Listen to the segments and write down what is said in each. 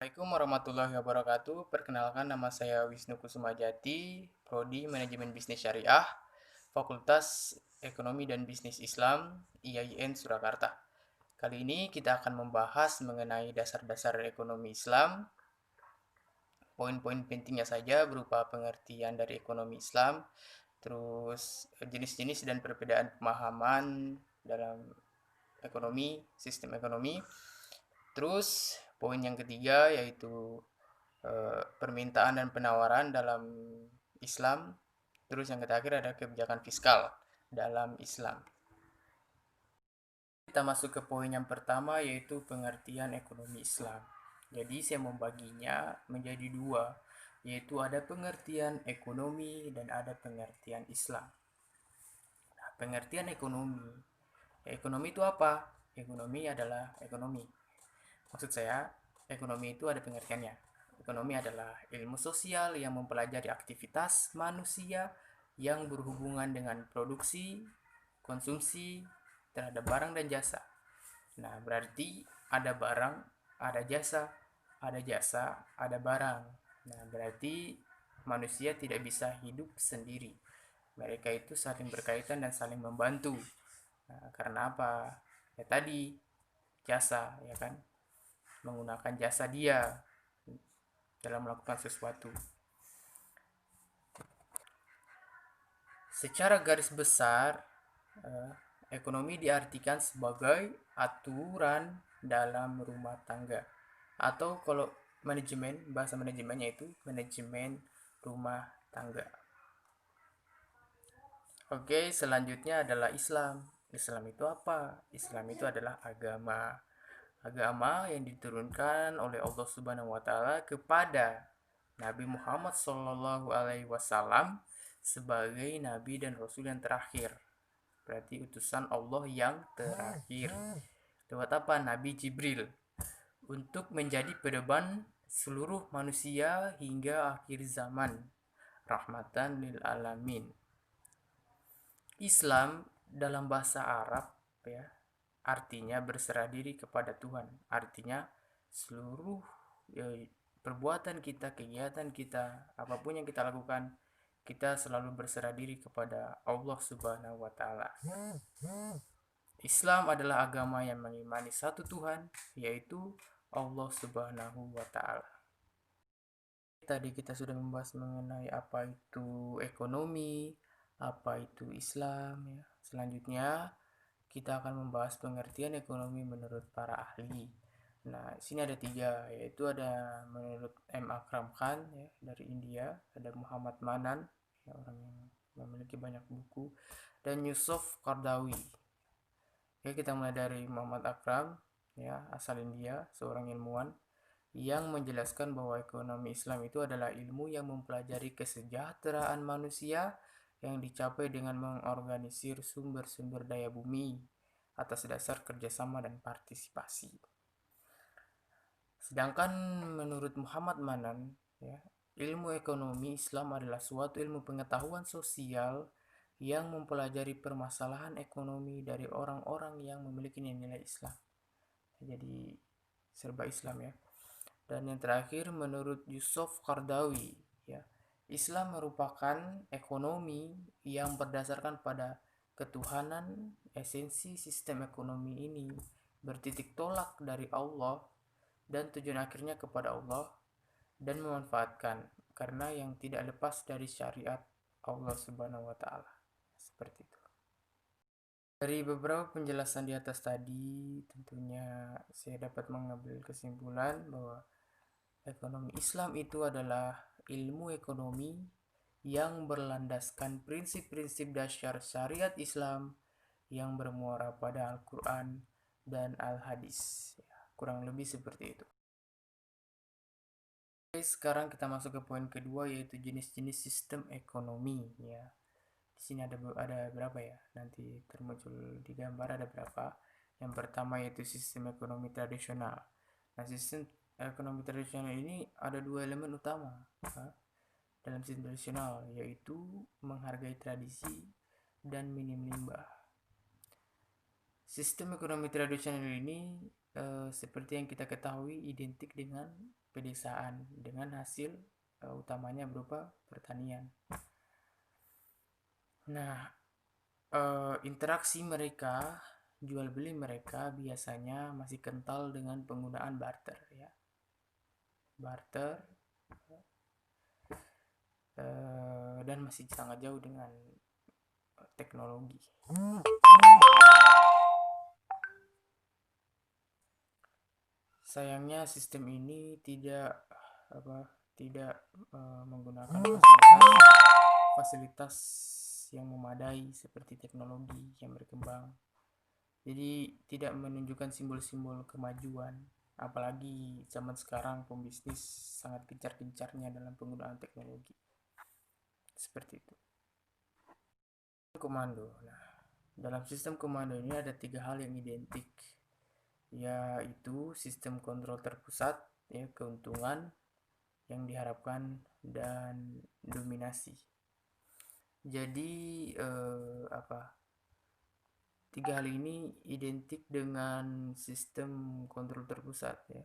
Assalamualaikum warahmatullahi wabarakatuh. Perkenalkan, nama saya Wisnu Kusumajati, Prodi Manajemen Bisnis Syariah, Fakultas Ekonomi dan Bisnis Islam, IAIN Surakarta. Kali ini kita akan membahas mengenai dasar-dasar ekonomi Islam. Poin-poin pentingnya saja berupa pengertian dari ekonomi Islam, terus jenis-jenis dan perbedaan pemahaman dalam ekonomi, sistem ekonomi. Terus poin yang ketiga yaitu permintaan dan penawaran dalam Islam. Terus yang terakhir ada kebijakan fiskal dalam Islam. Kita masuk ke poin yang pertama yaitu pengertian ekonomi Islam. Jadi saya membaginya menjadi dua, yaitu ada pengertian ekonomi dan ada pengertian Islam. Nah, pengertian ekonomi. Ekonomi itu apa? Ekonomi adalah ekonomi. Maksud saya, ekonomi itu ada pengertiannya. Ekonomi adalah ilmu sosial yang mempelajari aktivitas manusia yang berhubungan dengan produksi, konsumsi terhadap barang dan jasa. Nah, berarti ada barang, ada jasa, ada barang. Nah, berarti manusia tidak bisa hidup sendiri. Mereka itu saling berkaitan dan saling membantu. Nah, karena apa? Ya tadi, jasa, ya kan? Menggunakan jasa dia dalam melakukan sesuatu. Secara garis besar, ekonomi diartikan sebagai aturan dalam rumah tangga, atau kalau manajemen, bahasa manajemennya itu manajemen rumah tangga. Oke, selanjutnya adalah Islam. Islam itu apa? Islam itu adalah agama. Agama yang diturunkan oleh Allah Subhanahu wa taala kepada Nabi Muhammad Shallallahu alaihi wasallam sebagai nabi dan rasul yang terakhir. Berarti utusan Allah yang terakhir. Lewat apa? Nabi Jibril. Untuk menjadi pedoman seluruh manusia hingga akhir zaman. Rahmatan lil alamin. Islam dalam bahasa Arab ya, artinya berserah diri kepada Tuhan. Artinya seluruh perbuatan kita, kegiatan kita, apapun yang kita lakukan, kita selalu berserah diri kepada Allah Subhanahu wa taala. Islam adalah agama yang mengimani satu Tuhan, yaitu Allah Subhanahu wa taala. Tadi kita sudah membahas mengenai apa itu ekonomi, apa itu Islam ya. Selanjutnya kita akan membahas pengertian ekonomi menurut para ahli. Nah, sini ada tiga, yaitu ada menurut M. Akram Khan ya, dari India, ada Muhammad Manan, ya, orang yang memiliki banyak buku, dan Yusuf Qardawi. Oke, kita mulai dari Muhammad Akram, ya, asal India, seorang ilmuwan yang menjelaskan bahwa ekonomi Islam itu adalah ilmu yang mempelajari kesejahteraan manusia yang dicapai dengan mengorganisir sumber-sumber daya bumi atas dasar kerjasama dan partisipasi. Sedangkan menurut Muhammad Manan, ya, ilmu ekonomi Islam adalah suatu ilmu pengetahuan sosial yang mempelajari permasalahan ekonomi dari orang-orang yang memiliki nilai Islam. Jadi serba Islam ya. Dan yang terakhir menurut Yusuf Qardawi, ya, Islam merupakan ekonomi yang berdasarkan pada ketuhanan. Esensi sistem ekonomi ini bertitik tolak dari Allah dan tujuan akhirnya kepada Allah, dan memanfaatkan karena yang tidak lepas dari syariat Allah Subhanahu wa taala. Seperti itu. Dari beberapa penjelasan di atas tadi, tentunya saya dapat mengambil kesimpulan bahwa ekonomi Islam itu adalah ilmu ekonomi yang berlandaskan prinsip-prinsip dasar syariat Islam yang bermuara pada Al-Quran dan Al-Hadis. Ya, kurang lebih seperti itu. Oke, sekarang kita masuk ke poin kedua, yaitu jenis-jenis sistem ekonomi. Ya, di sini ada berapa ya? Nanti termuncul di gambar ada berapa. Yang pertama yaitu sistem ekonomi tradisional. Nah, sistem ekonomi tradisional ini ada dua elemen utama dalam sistem tradisional, yaitu menghargai tradisi dan minim limbah. Sistem ekonomi tradisional ini seperti yang kita ketahui identik dengan pedesaan dengan hasil utamanya berupa pertanian. Nah, interaksi mereka, jual beli mereka biasanya masih kental dengan penggunaan barter ya. Barter dan masih sangat jauh dengan teknologi. Sayangnya sistem ini tidak menggunakan fasilitas yang memadai seperti teknologi yang berkembang. Jadi tidak menunjukkan simbol-simbol kemajuan. Apalagi zaman sekarang pembisnis sangat gencar-gencarnya dalam penggunaan teknologi. Seperti itu. Komando. Nah, dalam sistem komando ini ada 3 hal yang identik, yaitu sistem kontrol terpusat, ya, keuntungan yang diharapkan, dan dominasi. Jadi tiga hal ini identik dengan sistem kontrol terpusat ya,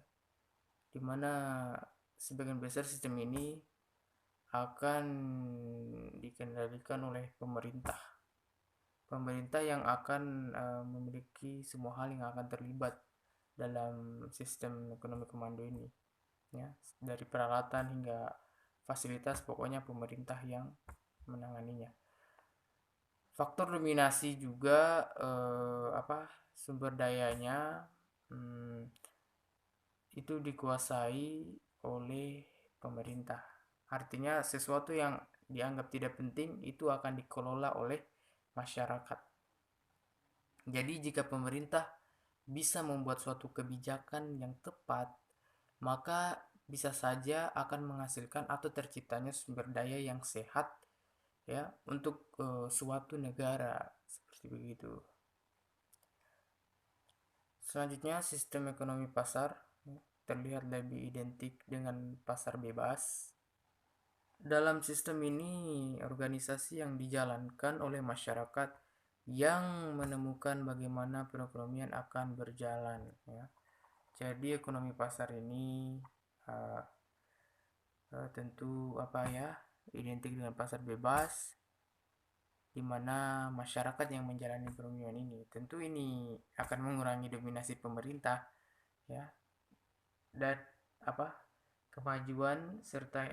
dimana sebagian besar sistem ini akan dikendalikan oleh pemerintah yang akan memiliki semua hal yang akan terlibat dalam sistem ekonomi komando ini ya, dari peralatan hingga fasilitas, pokoknya pemerintah yang menanganinya. Faktor dominasi juga sumber dayanya itu dikuasai oleh pemerintah. Artinya sesuatu yang dianggap tidak penting itu akan dikelola oleh masyarakat. Jadi jika pemerintah bisa membuat suatu kebijakan yang tepat, maka bisa saja akan menghasilkan atau terciptanya sumber daya yang sehat ya untuk suatu negara, seperti begitu. Selanjutnya sistem ekonomi pasar terlihat lebih identik dengan pasar bebas. Dalam sistem ini organisasi yang dijalankan oleh masyarakat yang menemukan bagaimana perekonomian akan berjalan ya. Jadi ekonomi pasar ini tentu identik dengan pasar bebas, di mana masyarakat yang menjalani perekonomian ini. Tentu ini akan mengurangi dominasi pemerintah ya, dan kemajuan serta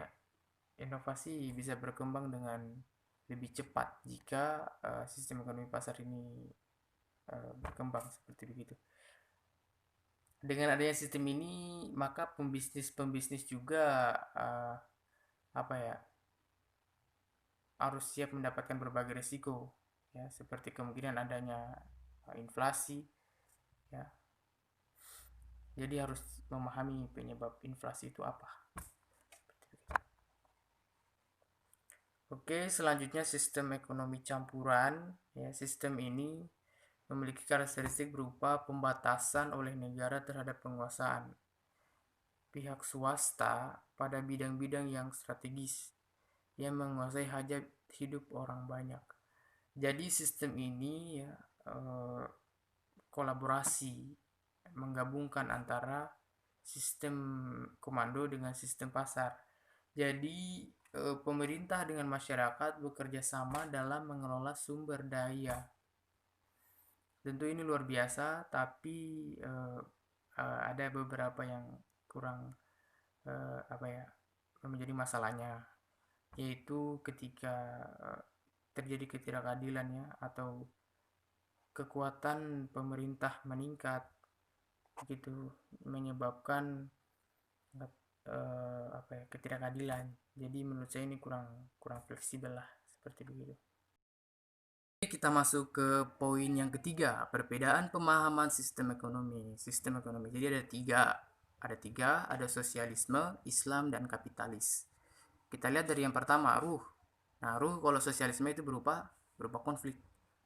inovasi bisa berkembang dengan lebih cepat jika sistem ekonomi pasar ini berkembang seperti begitu. Dengan adanya sistem ini, maka pembisnis juga harus siap mendapatkan berbagai risiko ya, seperti kemungkinan adanya inflasi ya. Jadi harus memahami penyebab inflasi itu apa. Oke, selanjutnya sistem ekonomi campuran ya. Sistem ini memiliki karakteristik berupa pembatasan oleh negara terhadap penguasaan pihak swasta pada bidang-bidang yang strategis yang menguasai hajat hidup orang banyak. Jadi sistem ini ya kolaborasi menggabungkan antara sistem komando dengan sistem pasar. Jadi pemerintah dengan masyarakat bekerja sama dalam mengelola sumber daya. Tentu ini luar biasa, tapi ada beberapa yang kurang menjadi masalahnya, yaitu ketika terjadi ketidakadilan ya, atau kekuatan pemerintah meningkat begitu, menyebabkan ketidakadilan. Jadi menurut saya ini kurang fleksibel lah, seperti begitu. Kita masuk ke poin yang ketiga, perbedaan pemahaman sistem ekonomi. Jadi ada tiga, ada sosialisme, Islam, dan kapitalis. Kita lihat dari yang pertama, ruh. Nah, ruh kalau sosialisme itu berupa konflik.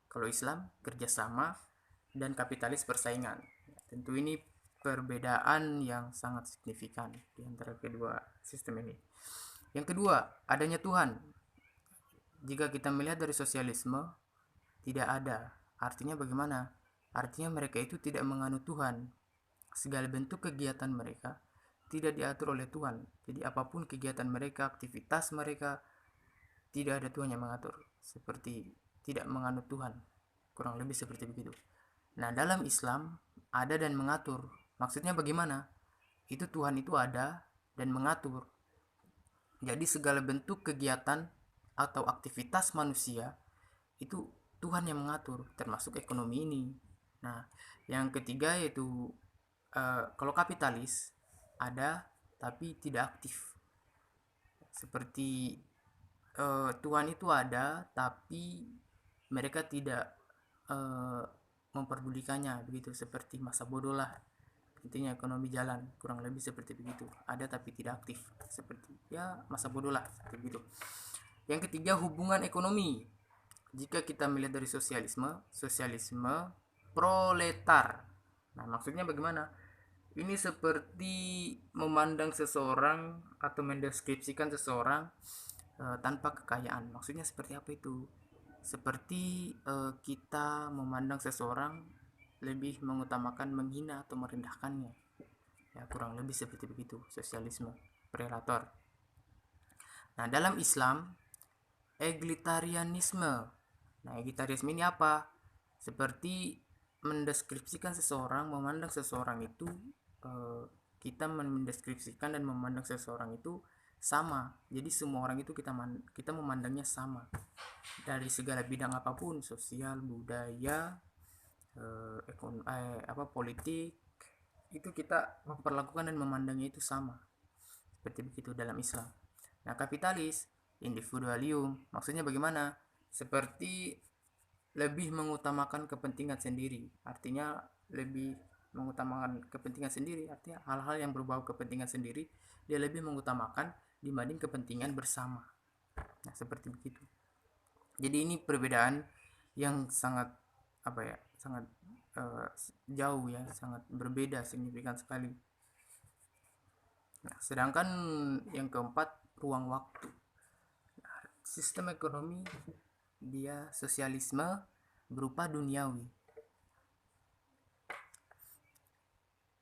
Kalau Islam kerjasama, dan kapitalis persaingan. Tentu ini perbedaan yang sangat signifikan di antara kedua sistem ini. Yang kedua, adanya Tuhan. Jika kita melihat dari sosialisme, tidak ada. Artinya bagaimana? Artinya mereka itu tidak menganut Tuhan. segala bentuk kegiatan mereka tidak diatur oleh Tuhan. Jadi apapun kegiatan mereka, aktivitas mereka, tidak ada Tuhan yang mengatur. Seperti tidak menganut Tuhan. Kurang lebih seperti begitu. Nah, dalam Islam ada dan mengatur. Maksudnya bagaimana? Itu Tuhan itu ada dan mengatur. Jadi segala bentuk kegiatan atau aktivitas manusia itu Tuhan yang mengatur, termasuk ekonomi ini. Nah, yang ketiga yaitu kalau kapitalis ada tapi tidak aktif. Seperti Tuhan itu ada tapi mereka tidak eh, memperdulikannya begitu, seperti masa bodoh lah. Intinya ekonomi jalan, kurang lebih seperti begitu. Ada tapi tidak aktif, seperti ya masa bodoh lah, seperti begitu. Yang ketiga, hubungan ekonomi. Jika kita melihat dari sosialisme proletar. Nah, maksudnya bagaimana? Ini seperti memandang seseorang atau mendeskripsikan seseorang tanpa kekayaan. Maksudnya seperti apa itu? Seperti kita memandang seseorang lebih mengutamakan menghina atau merendahkannya. Ya, kurang lebih seperti begitu, sosialisme prelator. Nah, dalam Islam, egalitarianisme. Nah, egalitarianisme ini apa? Seperti mendeskripsikan seseorang, memandang seseorang itu kita mendeskripsikan dan memandang seseorang itu sama. Jadi semua orang itu kita memandangnya sama dari segala bidang apapun, sosial, budaya, politik, itu kita memperlakukan dan memandangnya itu sama. Seperti begitu dalam Islam. Nah, kapitalis, individualium, maksudnya bagaimana? Seperti lebih mengutamakan kepentingan sendiri. Artinya lebih mengutamakan kepentingan sendiri, artinya hal-hal yang berbau kepentingan sendiri dia lebih mengutamakan dibanding kepentingan bersama. Nah, seperti begitu. Jadi ini perbedaan yang sangat sangat jauh ya, sangat berbeda, signifikan sekali. Nah, sedangkan yang keempat, ruang waktu. Nah, sistem ekonomi dia sosialisme berupa duniawi.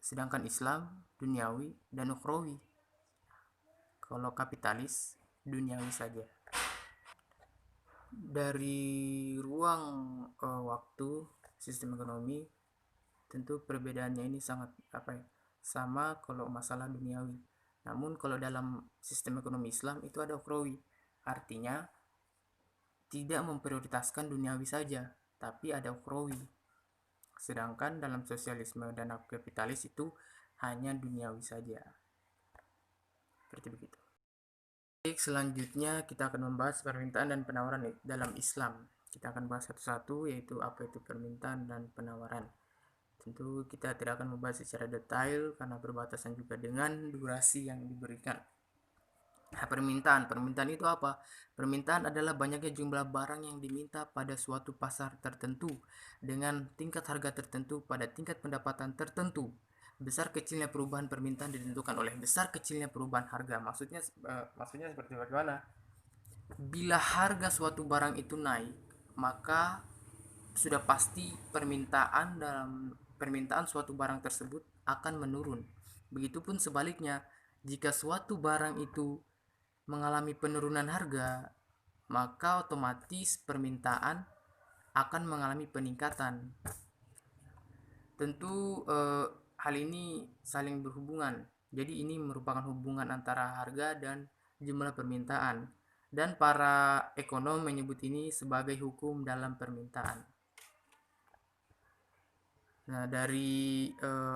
Sedangkan Islam duniawi dan ukhrawi. Kalau kapitalis duniawi saja. Dari ruang waktu sistem ekonomi, tentu perbedaannya ini sangat sama kalau masalah duniawi. Namun kalau dalam sistem ekonomi Islam itu ada ukhrawi. Artinya tidak memprioritaskan duniawi saja, tapi ada ukhrawi. Sedangkan dalam sosialisme dan kapitalis itu hanya duniawi saja. Seperti begitu. Baik, selanjutnya kita akan membahas permintaan dan penawaran dalam Islam. Kita akan bahas satu-satu, yaitu apa itu permintaan dan penawaran. Tentu kita tidak akan membahas secara detail karena berbatasan juga dengan durasi yang diberikan. Nah, permintaan itu apa? Permintaan adalah banyaknya jumlah barang yang diminta pada suatu pasar tertentu dengan tingkat harga tertentu pada tingkat pendapatan tertentu. Besar kecilnya perubahan permintaan ditentukan oleh besar kecilnya perubahan harga. Maksudnya seperti bagaimana? Bila harga suatu barang itu naik, maka sudah pasti permintaan suatu barang tersebut akan menurun. Begitupun sebaliknya, jika suatu barang itu mengalami penurunan harga, maka otomatis permintaan akan mengalami peningkatan. Tentu hal ini saling berhubungan. Jadi ini merupakan hubungan antara harga dan jumlah permintaan. Dan para ekonom menyebut ini sebagai hukum dalam permintaan. Nah, dari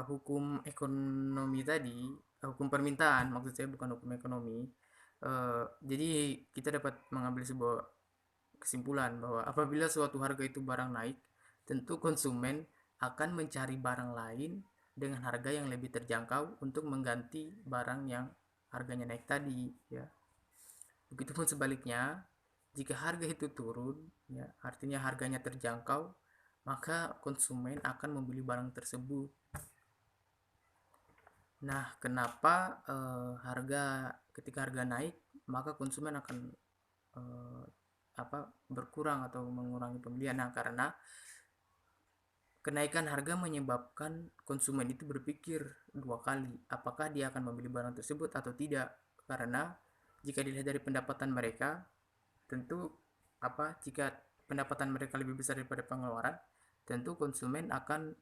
hukum ekonomi tadi, hukum permintaan maksud saya, bukan hukum ekonomi. Jadi kita dapat mengambil sebuah kesimpulan bahwa apabila suatu harga itu barang naik, tentu konsumen akan mencari barang lain dengan harga yang lebih terjangkau untuk mengganti barang yang harganya naik tadi, ya. Begitupun sebaliknya, jika harga itu turun, ya, artinya harganya terjangkau, maka konsumen akan membeli barang tersebut. Nah, kenapa ketika harga naik, maka konsumen akan berkurang atau mengurangi pembelian? Nah, karena kenaikan harga menyebabkan konsumen itu berpikir dua kali apakah dia akan membeli barang tersebut atau tidak, karena jika dilihat dari pendapatan mereka, tentu jika pendapatan mereka lebih besar daripada pengeluaran, tentu konsumen akan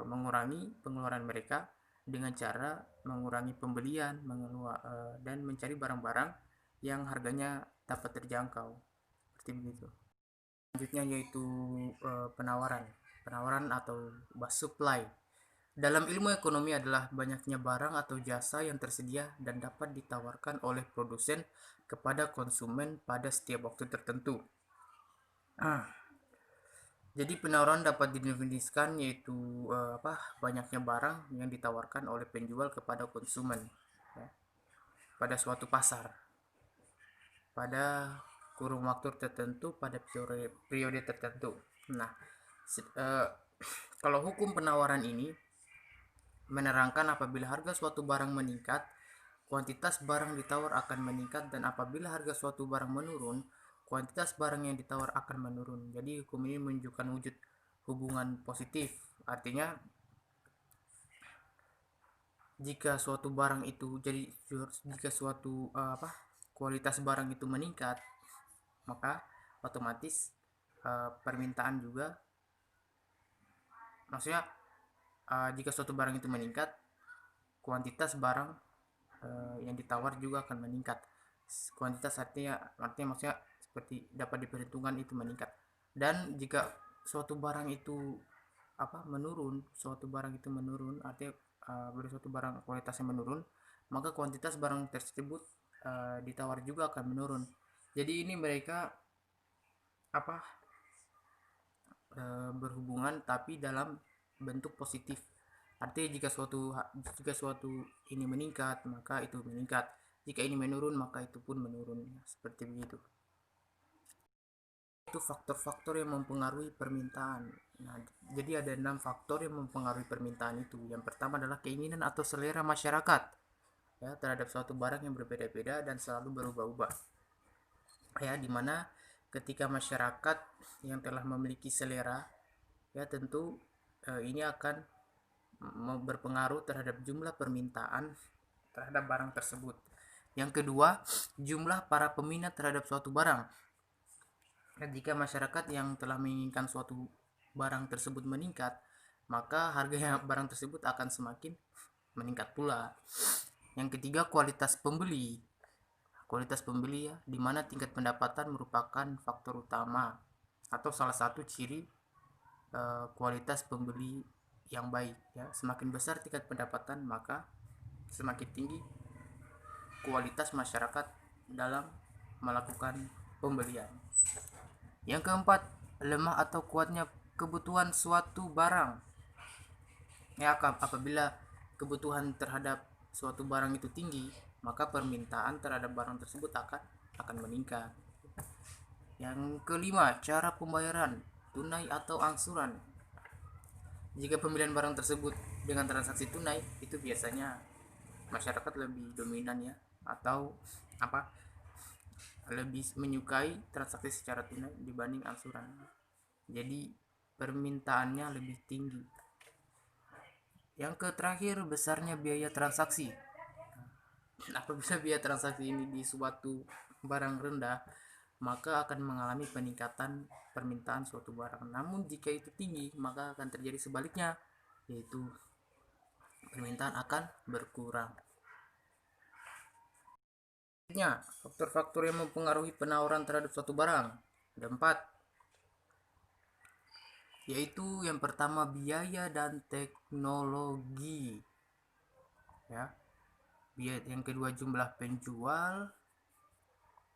mengurangi pengeluaran mereka dengan cara mengurangi pembelian dan mencari barang-barang yang harganya dapat terjangkau, seperti begitu. Selanjutnya yaitu penawaran atau supply. Dalam ilmu ekonomi adalah banyaknya barang atau jasa yang tersedia dan dapat ditawarkan oleh produsen kepada konsumen pada setiap waktu tertentu. Jadi penawaran dapat didefinisikan yaitu banyaknya barang yang ditawarkan oleh penjual kepada konsumen, ya, pada suatu pasar pada kurun waktu tertentu pada periode tertentu. Nah, kalau hukum penawaran ini menerangkan apabila harga suatu barang meningkat, kuantitas barang ditawar akan meningkat, dan apabila harga suatu barang menurun, kuantitas barang yang ditawar akan menurun. Jadi hukum ini menunjukkan wujud hubungan positif. Artinya jika suatu barang itu jika suatu kualitas barang itu meningkat, maka otomatis permintaan juga, maksudnya jika suatu barang itu meningkat, kuantitas barang yang ditawar juga akan meningkat. Kuantitas artinya maksudnya seperti dapat diperhitungkan itu meningkat. Dan jika suatu barang itu menurun, artinya suatu barang kualitasnya menurun, maka kuantitas barang tersebut ditawar juga akan menurun. Jadi ini mereka berhubungan tapi dalam bentuk positif. Artinya jika suatu ini meningkat, maka itu meningkat. Jika ini menurun, maka itu pun menurun. Seperti begitu. Itu faktor-faktor yang mempengaruhi permintaan. Nah, jadi ada 6 faktor yang mempengaruhi permintaan itu. Yang pertama adalah keinginan atau selera masyarakat, ya, terhadap suatu barang yang berbeda-beda dan selalu berubah-ubah. Ya, dimana ketika masyarakat yang telah memiliki selera, ya tentu ini akan berpengaruh terhadap jumlah permintaan terhadap barang tersebut. Yang kedua, jumlah para peminat terhadap suatu barang. Jika masyarakat yang telah menginginkan suatu barang tersebut meningkat, maka harga barang tersebut akan semakin meningkat pula. Yang ketiga, kualitas pembeli. Kualitas pembeli, ya, di mana tingkat pendapatan merupakan faktor utama atau salah satu ciri kualitas pembeli yang baik, ya. Semakin besar tingkat pendapatan, maka semakin tinggi kualitas masyarakat dalam melakukan pembelian. Yang keempat, lemah atau kuatnya kebutuhan suatu barang. Ya, apabila kebutuhan terhadap suatu barang itu tinggi, maka permintaan terhadap barang tersebut akan meningkat. Yang kelima, cara pembayaran, tunai atau angsuran. Jika pembelian barang tersebut dengan transaksi tunai, itu biasanya masyarakat lebih dominan, ya, atau lebih menyukai transaksi secara tunai dibanding angsuran. Jadi permintaannya lebih tinggi. Yang terakhir, besarnya biaya transaksi. Apabila biaya transaksi ini di suatu barang rendah, maka akan mengalami peningkatan permintaan suatu barang. Namun jika itu tinggi, maka akan terjadi sebaliknya, yaitu permintaan akan berkurang. Faktor-faktor yang mempengaruhi penawaran terhadap suatu barang ada 4, yaitu yang pertama biaya dan teknologi, ya. Yang kedua jumlah penjual,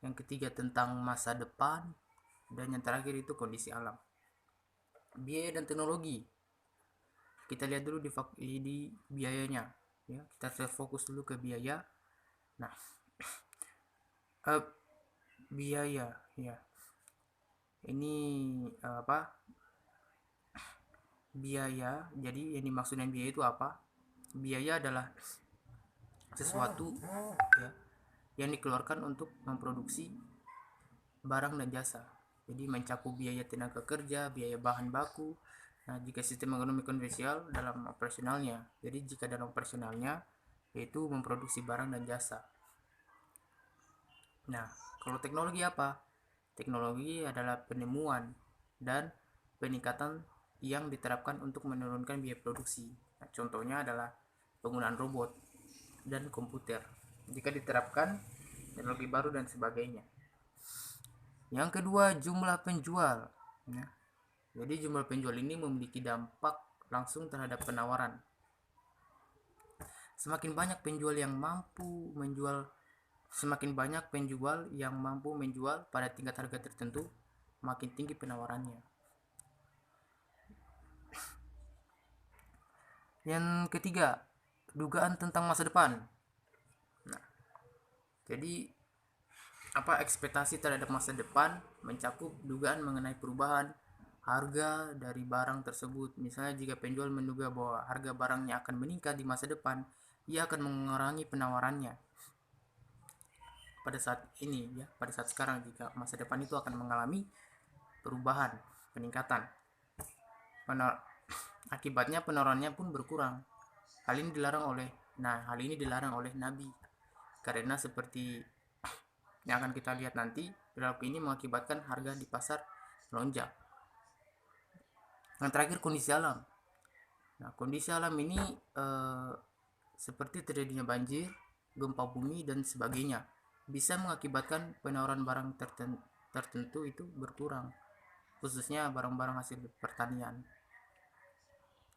yang ketiga tentang masa depan, dan yang terakhir itu kondisi alam. Biaya dan teknologi, kita lihat dulu di biayanya, ya. Kita fokus dulu ke biaya. Nah, biaya, ya, ini biaya. Jadi yang dimaksud dengan biaya itu apa? Biaya adalah sesuatu, ya, yang dikeluarkan untuk memproduksi barang dan jasa. Jadi mencakup biaya tenaga kerja, biaya bahan baku, Nah, jika sistem ekonomi konvensional dalam operasionalnya, jadi jika dalam operasionalnya yaitu memproduksi barang dan jasa. Nah, kalau teknologi apa? Teknologi adalah penemuan dan peningkatan yang diterapkan untuk menurunkan biaya produksi. Nah, contohnya adalah penggunaan robot dan komputer. Jika diterapkan teknologi baru dan sebagainya. Yang kedua, jumlah penjual. Ya. Jadi jumlah penjual ini memiliki dampak langsung terhadap penawaran. Semakin banyak penjual yang mampu menjual Semakin banyak penjual yang mampu menjual pada tingkat harga tertentu, makin tinggi penawarannya. Yang ketiga, dugaan tentang masa depan. Nah, jadi ekspektasi terhadap masa depan mencakup dugaan mengenai perubahan harga dari barang tersebut. Misalnya jika penjual menduga bahwa harga barangnya akan meningkat di masa depan, ia akan mengurangi penawarannya. Pada saat ini ya, pada saat sekarang jika masa depan itu akan mengalami perubahan, peningkatan. Akibatnya penawarannya pun berkurang. Hal ini dilarang oleh Nabi. Karena seperti yang akan kita lihat nanti, perilaku ini mengakibatkan harga di pasar melonjak. Yang terakhir, kondisi alam. Nah, kondisi alam ini seperti terjadinya banjir, gempa bumi dan sebagainya bisa mengakibatkan penawaran barang tertentu itu berkurang, khususnya barang-barang hasil pertanian.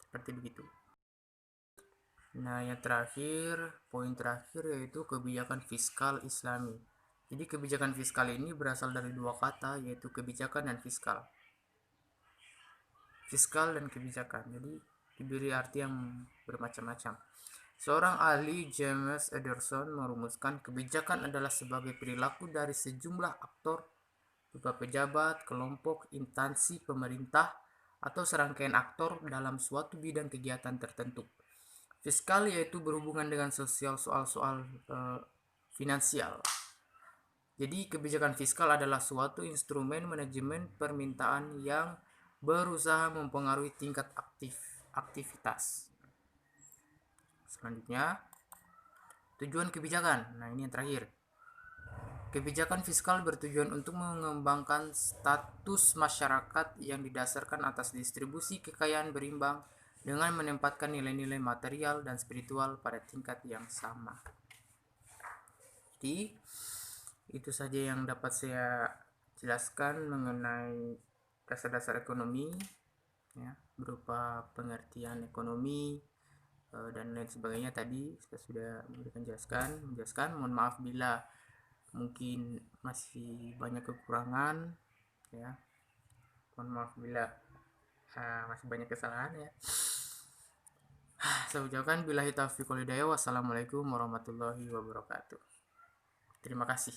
Seperti begitu. Nah, yang terakhir, poin terakhir yaitu kebijakan fiskal Islami. Jadi kebijakan fiskal ini berasal dari dua kata, yaitu kebijakan dan fiskal. Fiskal dan kebijakan. Jadi diberi arti yang bermacam-macam. Seorang ahli, James Ederson, merumuskan kebijakan adalah sebagai perilaku dari sejumlah aktor berupa pejabat, kelompok, instansi pemerintah, atau serangkaian aktor dalam suatu bidang kegiatan tertentu. Fiskal yaitu berhubungan dengan sosial, soal-soal finansial. Jadi kebijakan fiskal adalah suatu instrumen manajemen permintaan yang berusaha mempengaruhi tingkat aktivitas. Selanjutnya, tujuan kebijakan. Nah, ini yang terakhir. Kebijakan fiskal bertujuan untuk mengembangkan status masyarakat yang didasarkan atas distribusi kekayaan berimbang dengan menempatkan nilai-nilai material dan spiritual pada tingkat yang sama. Jadi, itu saja yang dapat saya jelaskan mengenai dasar-dasar ekonomi, ya, berupa pengertian ekonomi dan lain sebagainya. Tadi saya sudah menjelaskan. Mohon maaf bila mungkin masih banyak kekurangan, ya. Mohon maaf bila masih banyak kesalahan, ya. Saya ucapkan billahi taufiq wal hidayah. Wassalamualaikum warahmatullahi wabarakatuh. Terima kasih.